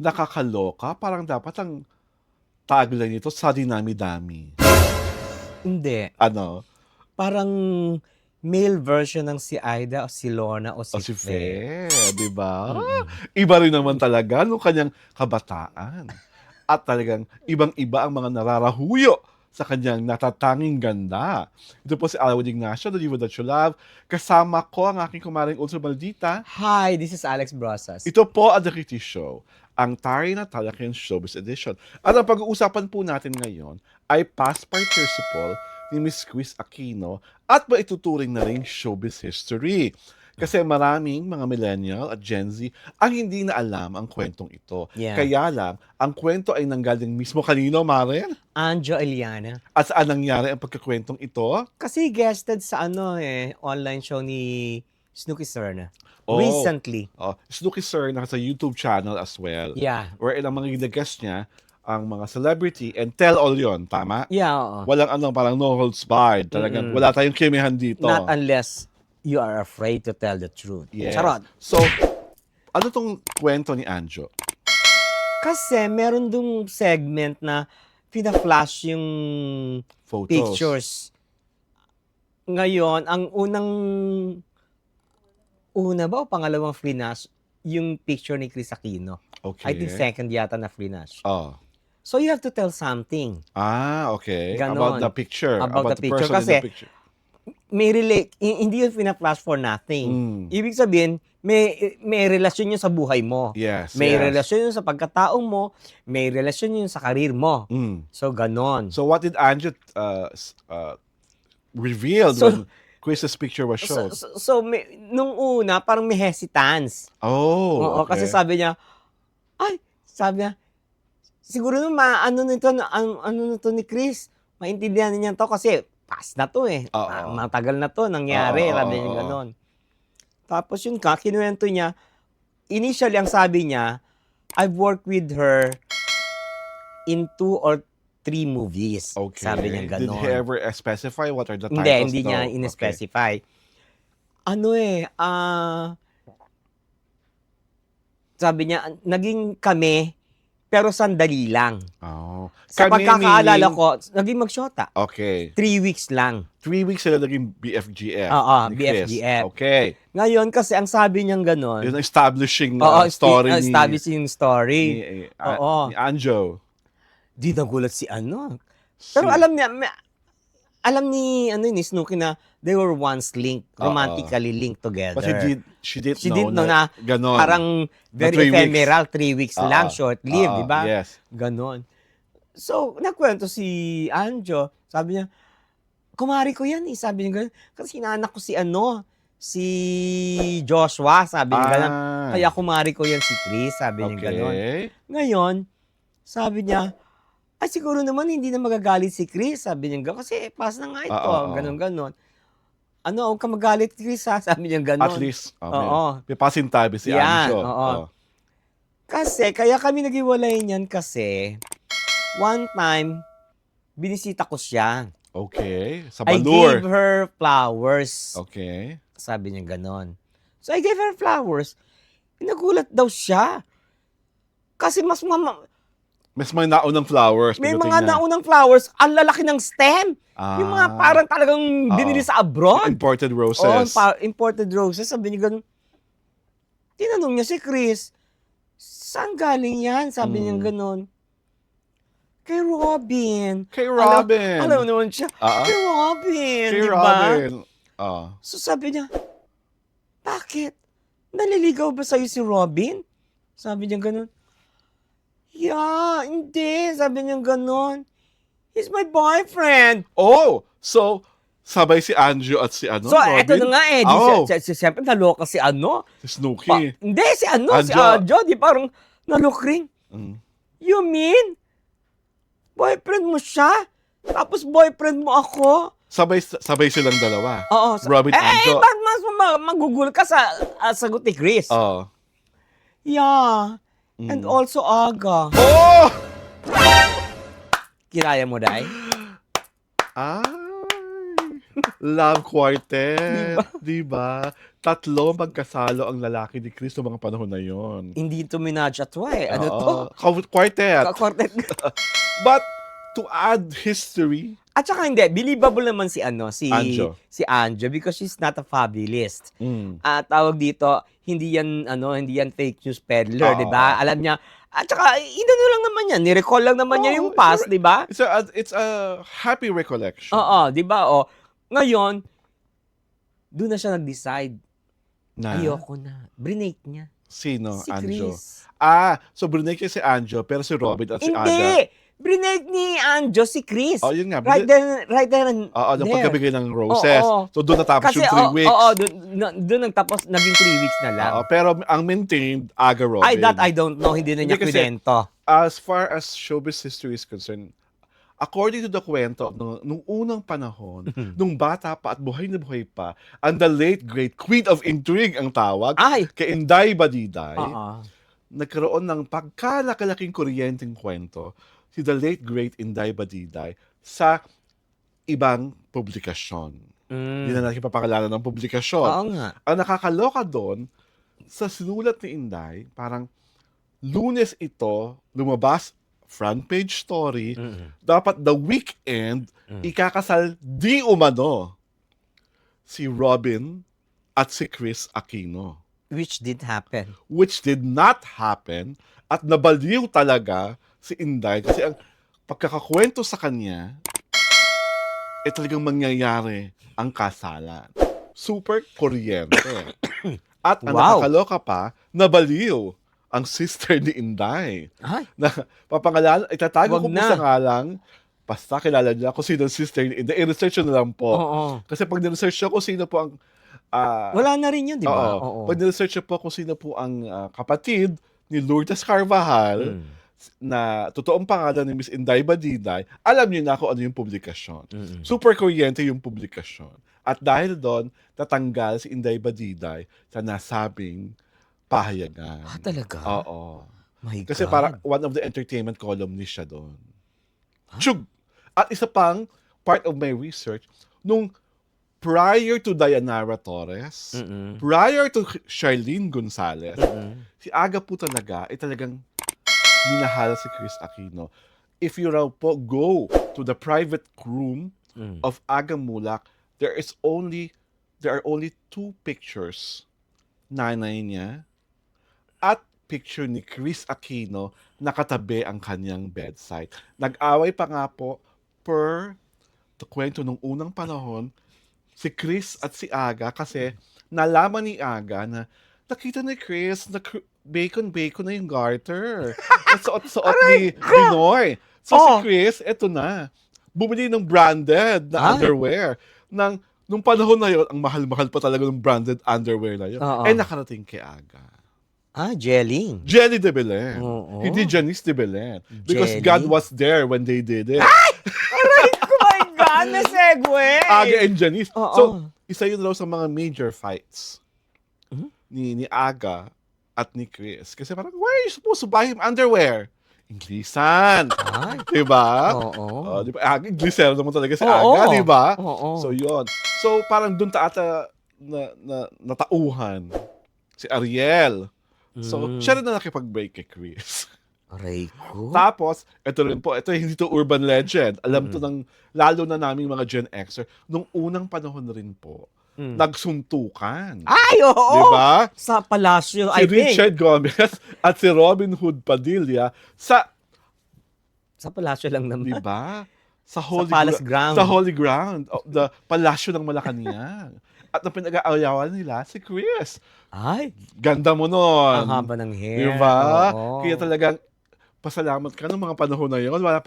nakakaloka. Parang dapat ang tagline nito, sa dinami-dami. Hindi. Ano? Parang male version ng si Aida o si Lorna o O si si Fe. Fe, di ba? Mm-mm. Iba rin naman talaga nung kanyang kabataan. At talagang ibang-iba ang mga nararahuyo sa kanyang natatanging ganda. Ito po si Alwin Ignacio, The Diva That You Love. Kasama ko ang aking kumaring Ultra Maldita. Hi, this is Alex Brosas. Ito po ang The Kitty Show, ang Tari na Talakian Showbiz Edition. At ang pag-uusapan po natin ngayon ay past participle ni Miss Chris Aquino at maituturing na rin showbiz history. Kasi maraming mga millennial at Gen Z ang hindi na alam ang kwentong ito. Yeah. Kaya lang, ang kwento ay nanggaling mismo kanino, Maren? Anjo Eliana. At saan nangyari ang pagkakwentong ito? Kasi guested sa online show ni Snooki Serna. Oh. Recently. Snooki Sir nasa YouTube channel as well. Yeah. Wherein ang mga guest niya, ang mga celebrity, and tell all yon, tama? Yeah, oo. Walang parang no holds barred. Talagang wala tayong kimihan dito. Not unless you are afraid to tell the truth. Yes. Charot. So, ano tong kwento ni Anjo? Kasi meron dung segment na pina-flash yung Photos. pictures. Ngayon, ang una ba o pangalawang flash, yung picture ni Chris Aquino. Okay. I think second yata na flash. Oh. So you have to tell something. Okay. Ganon. About the picture. About the picture. person in Kasi, the picture. may relate, hindi yung pina-flash for nothing. Ibig sabihin, may relasyon yun sa buhay mo. Yes. May yes. relasyon yun sa pagkatao mo, may relasyon yun sa karir mo. So, ganon. So, what did Anjo reveal when Chris's picture was shown? Nung una, parang may hesitance. Oh, Oo, kasi sabi niya, siguro naman, ano nito ni Chris, maintindihan niya to kasi past na to eh. Matagal na to, nangyari. Sabi niya ganon. Tapos yun kinuwento niya, initially ang sabi niya, I've worked with her in 2 or 3 movies. Okay. Sabi niya ganon. Did he ever specify what are the titles? Hindi niya in-specify. Okay. Sabi niya, naging kami, pero sandali lang. Oh. Sa Kami pagkakaalala meaning- ko, naging magsyota. Okay. 3 weeks lang. 3 weeks sila naging BFGF. Oo, ni Chris. BFGF. Okay. Ngayon, kasi ang sabi niyang ganon, Yun ang establishing story establishing story. ni Anjo. Di nagulat si Pero alam ni Snooki na they were once linked, romantically linked together. But she didn't know na ganon. parang very 3 weeks. ephemeral, 3 weeks lang, short-lived, di ba? Yes. Ganon. So, nagkwento si Anjo, sabi niya, kumari ko yan eh, sabi niya gano'n. Kasi inaanak ko si Joshua, sabi niya gano'n. Kaya kumari ko yan si Chris, sabi niya gano'n. Ngayon, sabi niya, ay siguro naman hindi na magagalit si Chris, sabi niya gano'n. Kasi pas na nga ito, gano'n. Huwag ka magalit Chris ha, sabi niya gano'n. At least, may pasintabi si Yan, Anjo. Kasi, kaya kami naghiwalay niyan kasi, one time, binisita ko siya. Okay. Sa I Balur. gave her flowers. Okay. Sabi niya ganon. So I gave her flowers. Nagulat daw siya. Kasi mas may naunang flowers. may pagdating mga niya. naunang flowers, ang lalaki ng stem. Yung mga parang talagang binili sa abroad. Imported roses. Imported roses. Sabi niya ganon. Tinanong niya si Chris, saan galing yan? Sabi niya ganon. Kay Robin. Alam naman siya. Kay Robin. Kay diba? Robin. So sabi niya, bakit? Naliligaw ba sa'yo si Robin? Sabi niya ganun. Yeah, hindi. Sabi niya ganun. He's my boyfriend. Oh! So, sabay si Anjo at si So, Robin? eto na nga eh. Siyempre, naloka si Si Snooki. Hindi, si Anjo. Di parang nalok rin. You mean? Boyfriend mo siya? Tapos boyfriend mo ako? Sabay silang dalawa. Oo. Robin Anjo. Bakit mas magugul ka sa sagot ni Chris? Oo. Yeah. And also Aga. Oh! Kinaya mo, Day? Ay. Love Di Quartet, ba? 'di ba? Tatlo magkasalo ang lalaki ni Chris noong mga panahon na yon. Hindi to Minaj at Wai. Ano to? Oo, quartet. Quartet. But to add history, At saka hindi, believable naman si ano, Anjo. si Anjo because she's not a fabulist. Mm. Tawag dito, hindi yan ano, hindi yan fake news peddler, 'di Oo. ba? Alam niya. At saka inano lang naman yan, ni-recall lang naman niya Oo, yung past, 'di ba? it's a happy recollection. Oo, 'di ba? O, ngayon, doon na siya nag-decide. Na Ayoko na. Brinake niya. sino? Si Anjo. Chris. So brinake niya si Anjo, pero si Robin at si Aga. Hindi! Brinake ni Anjo si Chris. Oh, yun nga. Right there and Oo, nung there. pagkabigay ng roses. Oo. So doon natapos Kasi, yung 3 weeks. oo, doon nagtapos, naging 3 weeks na lang. Oo, pero ang maintained, Aga Robin. I don't know, hindi na niya Hindi kasi- kwento. As far as showbiz history is concerned, according to the kwento, nung unang panahon, nung bata pa at buhay na buhay pa, ang the late great Queen of Intrigue ang tawag, Ay! kay Inday Badiday, Oo. nagkaroon ng pagkalaki-laking kuryenteng kwento si the late great Inday Badiday sa ibang publikasyon. Hindi na natin papakalanan ng publikasyon. Oo nga. Ang nakakaloka doon, sa sinulat ni Inday, parang Lunes ito, lumabas, front page story, dapat the weekend, ikakasal di umano si Robin at si Chris Aquino. Which did happen. Which did not happen at nabaliw talaga si Inday kasi ang pagkakakwento sa kanya, talagang mangyayari ang kasalan. Super kuryente. At ang Wow. nakakaloka pa, nabaliw ang sister ni Inday. Ay! Na papangalan, itatago Wag ko po na. sa ngalang, basta kilala niya kung sino ang sister ni Inday. I-research nyo na lang po. Oo. Kasi pag niresearch nyo kung sino po ang... Wala na rin yun, di ba? Oo. Pag niresearch nyo po kung sino po ang kapatid ni Lourdes Carvajal, na totoong pangalan ni Miss Inday Badiday, alam niyo na kung ano yung publikasyon. Super kuryente yung publikasyon. At dahil doon, tatanggal si Inday Badiday sa nasabing pahayagan. Talaga? Oo. My Kasi God. parang one of the entertainment columnist siya doon. Tiyug! At isa pang part of my research, nung prior to Dayanara Torres, prior to Charlene Gonzalez, si Aga po talaga, talagang minahal si Chris Aquino. If you raw po go to the private room of Aga Mulak, there are only 2 pictures. Nanay niya at picture ni Chris Aquino nakatabi ang kanyang bedside. Nag-away pa nga po per the kwento nung unang panahon si Chris at si Aga kasi nalaman ni Aga na nakita ni Chris na bacon na yung garter. Suot ni Noy. So si Chris, eto na. Bumili ng branded na underwear. Nung panahon na yun, ang mahal-mahal pa talaga ng branded underwear na yun. Nakarating kay Aga. Jelling. Jelly de Belen. Oo. Hindi Janice de Belen. Because Jelly? God was there when they did it. Oh my God, na segue! Aga and Janice. Oo. So, isa yun raw sa mga major fights ni Aga at ni Chris. Kasi parang, why are you supposed to buy him underwear? Inglisan. Ay. Diba? Oo. Diba? Aga, Inglisero naman talaga si Oo. Aga, diba? Oo. So, yun. So, parang dun ata natauhan si Ariel. So, siya rin na nakipag-break kay Chris. Aray ko. Tapos, ito rin po, hindi to urban legend. Alam to ng, lalo na naming mga Gen Xer, nung unang panahon rin po, nagsuntukan. Ay, oo! Diba? Sa palasyo, Si I think. Richard Gomez at si Robin Hood Padilla sa Palasyo lang naman. diba? Sa Palace Ground. Sa Holy Ground. The Palasyo ng Malacanang. At ang pinag-aayawan nila, si Chris. Ay, Ganda mo nun. ang haba ng hair. Diba? Oo. Kaya talagang, pasalamat ka ng mga panahon na yun. Wala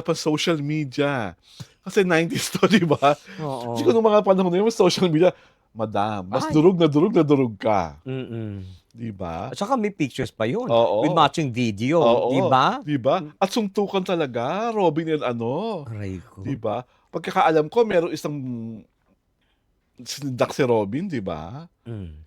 pang social media. Kasi 90s to, diba? Oo. Kasi kung nung mga panahon na yun, social media, madam, mas durug na durug ka. Diba? At saka may pictures pa yun. Oo. With matching video. Oo. Diba? Diba? At suntukan talaga, Robin and Aray ko. Diba? Pagkakaalam ko, meron isang sinindak si Robin, diba?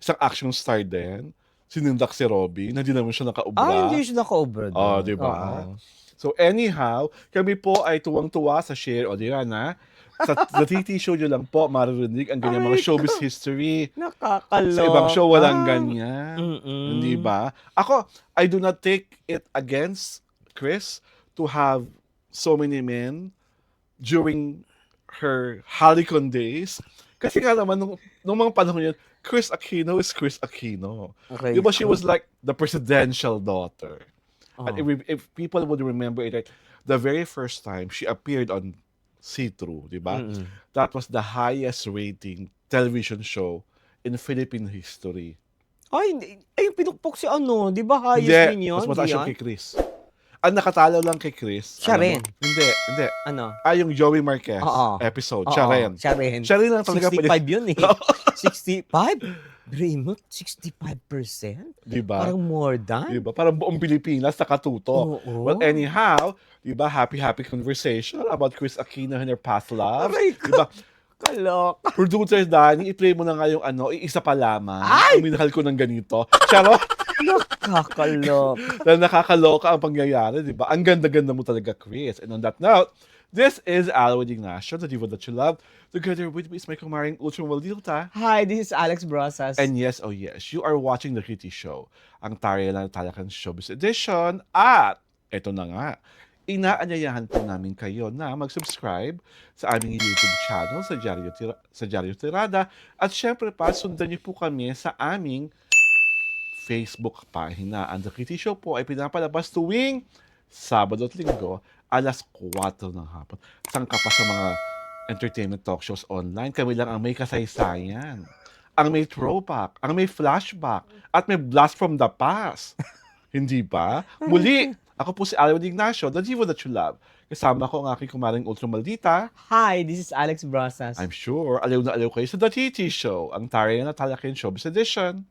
Isang action star din. Sinindak si Robin, hindi naman siya nakaubra. Hindi siya naka-over doon. Diba? Oo. So anyhow, kami po ay tuwang-tuwa sa share, o di na, sa TT show nyo lang po maririnig ang ganyan mga Aray showbiz ko, history. nakakaloka. Sa ibang show walang ganyan. Hindi Mm. ba? Ako, I do not take it against Chris to have so many men during her Halicon days. Kasi nga naman, nung mga panahon yun, Chris Aquino is Chris Aquino. Aray Di ba she ko. was like the presidential daughter? And Oh. if people would remember it, right, the very first time she appeared on See-Through, di ba? Mm. That was the highest rating television show in Philippine history. Ay, hindi. Ay, yung pinukpok si ano, di ba highest Hindi, din yun? mas mataas Di yung yan? kay Chris. Ang nakatalo lang kay Chris, Siya alam mo? rin. Hindi. Ano? Yung Joey Marquez Oo. episode, Oo, siya rin. siya rin. Siya rin lang talaga 65 yun eh. 65? Dream mo, 65%? Di ba? Parang more than? Di ba? Parang buong Pilipinas nakatuto. Oo. Well, anyhow, di ba, happy conversation about Chris Aquino and her past loves. Aray Di ba? Kalok. Producer Danny, i-play mo na nga yung isa pa lamang. Ay! Ang minahal ko ng ganito. Charo, Nakakalok. na nakakaloka ang pangyayari, di ba? Ang ganda-ganda mo talaga, Chris. And on that note, this is Alwin Ignacio, the diva that you love. Together with me is my kumaring Ultra Maldita. Hi, this is Alex Brosas. And yes, oh yes, you are watching The Kitty Show, ang Tarya lang Talakan Showbiz Edition. At eto na nga, inaanyayahan po namin kayo na mag-subscribe sa aming YouTube channel sa Diaryo Tirada. At syempre pa, sundan niyo po kami sa aming Facebook pahina. Ang The Kitty Show po ay pinapalabas tuwing Sabado at Linggo, alas 4 ng hapon. Sangka pa sa mga entertainment talk shows online, kami lang ang may kasaysayan, ang may throwback, ang may flashback, at may blast from the past. Hindi ba? Muli, ako po si Alwin Ignacio, the diva that you love. Kasama ko ang aking kumaring Ultra Maldita. Hi, this is Alex Brosas. I'm sure, aliw na aliw kayo sa The TT Show, ang Tarya na Talakin Showbiz Edition.